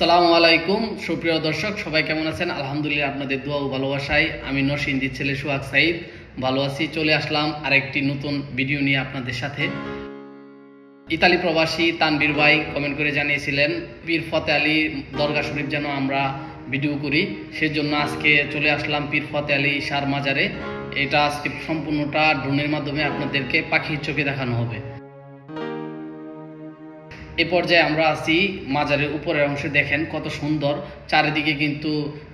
সালামু আলাইকুম সুপ্রিয় দর্শক, সবাই কেমন আছেন? আলহামদুলিল্লাহ, আপনাদের দোয়া ও ভালোবাসায় আমি নরসিংদীর ছেলে সোহাগ সাইদ ভালো আছি। চলে আসলাম আরেকটি নতুন ভিডিও নিয়ে আপনাদের সাথে। ইতালি প্রবাসী তানবীর ভাই কমেন্ট করে জানিয়েছিলেন পীর ফতে আলী দরগা শরীফ যেন আমরা ভিডিও করি, সেজন্য আজকে চলে আসলাম পীর ফতে আলী শার মাজারে। এটা আজকে সম্পূর্ণটা ড্রোনের মাধ্যমে আপনাদেরকে পাখির চোখে দেখানো হবে। এ পর্যায়ে আমরা আছি মাজারের উপরের অংশে, দেখেন কত সুন্দর, চারিদিকে কিন্তু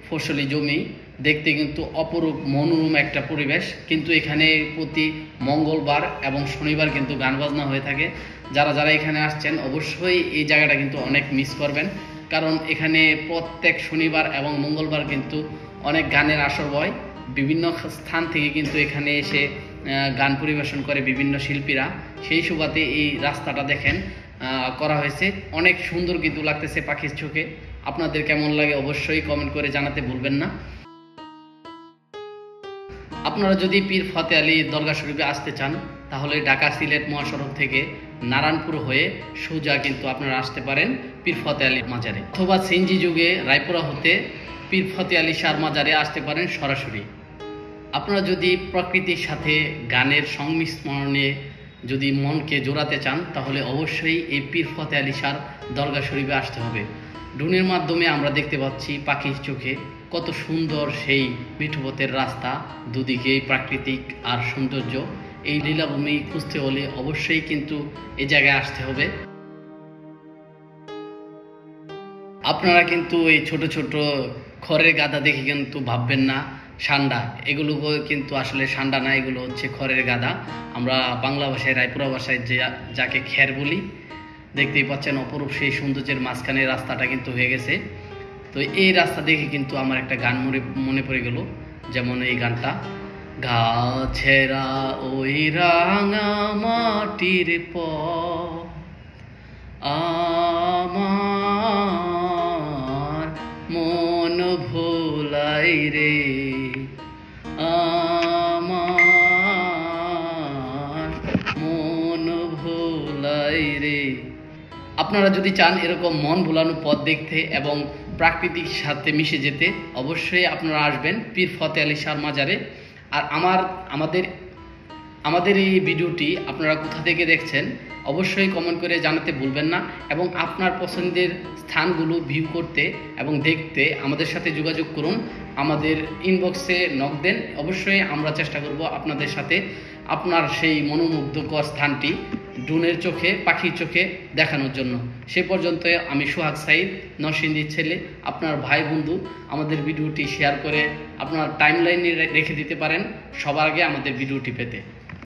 ফসলি জমি, দেখতে কিন্তু অপরূপ মনোরম একটা পরিবেশ। কিন্তু এখানে প্রতি মঙ্গলবার এবং শনিবার কিন্তু গান বাজনা হয়ে থাকে। যারা যারা এখানে আসছেন অবশ্যই এই জায়গাটা কিন্তু অনেক মিস করবেন, কারণ এখানে প্রত্যেক শনিবার এবং মঙ্গলবার কিন্তু অনেক গানের আসর হয়। বিভিন্ন স্থান থেকে কিন্তু এখানে এসে গান পরিবেশন করে বিভিন্ন শিল্পীরা। সেই সুবাদে এই রাস্তাটা দেখেন করা হয়েছে, অনেক সুন্দর কিন্তু লাগতেছে পাখির চোখে। আপনাদের কেমন লাগে অবশ্যই কমেন্ট করে জানাতে ভুলবেন না। আপনারা যদি পীর ফতে আলী দরগা শরীফে আসতে চান তাহলে ঢাকা সিলেট মহাসড়ক থেকে নারায়ণপুর হয়ে সোজা কিন্তু আপনারা আসতে পারেন পীর ফতে আলী মাজারে, অথবা সিএনজি যুগে রায়পুরা হতে পীর ফতে আলী শার মাজারে আসতে পারেন সরাসরি। আপনারা যদি প্রকৃতির সাথে গানের সংমিশ্রণে যদি মনকে জোড়াতে চান তাহলে অবশ্যই এই পীর ফতে আলী শার দরগা শরীফে আসতে হবে। ড্রোনের মাধ্যমে আমরা দেখতে পাচ্ছি পাখির চোখে কত সুন্দর সেই মিঠুপথের রাস্তা, দুদিকে প্রাকৃতিক আর সৌন্দর্য। এই লীলাভূমি খুঁজতে হলে অবশ্যই কিন্তু এই জায়গায় আসতে হবে। আপনারা কিন্তু এই ছোট ছোট খড়ের গাদা দেখে কিন্তু ভাববেন না সান্ডা, এগুলো কিন্তু আসলে সান্ডা না, এগুলো হচ্ছে খড়ের গাদা। আমরা বাংলা ভাষায় রায়পুরা ভাষায় যাকে খের বলি। দেখতেই পাচ্ছেন অপরূপ সেই সৌন্দর্যের মাঝখানে রাস্তাটা কিন্তু হয়ে গেছে। তো এই রাস্তা দেখে কিন্তু আমার একটা গান মনে পড়ে গেল, যেমন এই গানটা, গাছেরা ওই রাঙা মাটির পথ আমার মন ভোলাই রে, আমার মন ভোলাই রে। আপনারা যদি চান এরকম মন ভোলানো পথ দেখতে এবং প্রাকৃতিক সাথে মিশে যেতে অবশ্যই আপনারা আসবেন পীর ফতে আলী শার মাজারে। আর আমাদের এই ভিডিওটি আপনারা কোথা থেকে দেখছেন অবশ্যই কমেন্ট করে জানাতে ভুলবেন না, এবং আপনার পছন্দের স্থানগুলো ভিউ করতে এবং দেখতে আমাদের সাথে যোগাযোগ করুন, আমাদের ইনবক্সে নক দেন। অবশ্যই আমরা চেষ্টা করব আপনাদের সাথে আপনার সেই মনোমুগ্ধকর স্থানটি ড্রোনের চোখে, পাখির চোখে দেখানোর জন্য। সে পর্যন্ত আমি সোহাগ সাইদ, নরসিংদীর ছেলে, আপনার ভাই বন্ধু। আমাদের ভিডিওটি শেয়ার করে আপনার টাইমলাইনে রেখে দিতে পারেন সবার আগে আমাদের ভিডিওটি পেতে।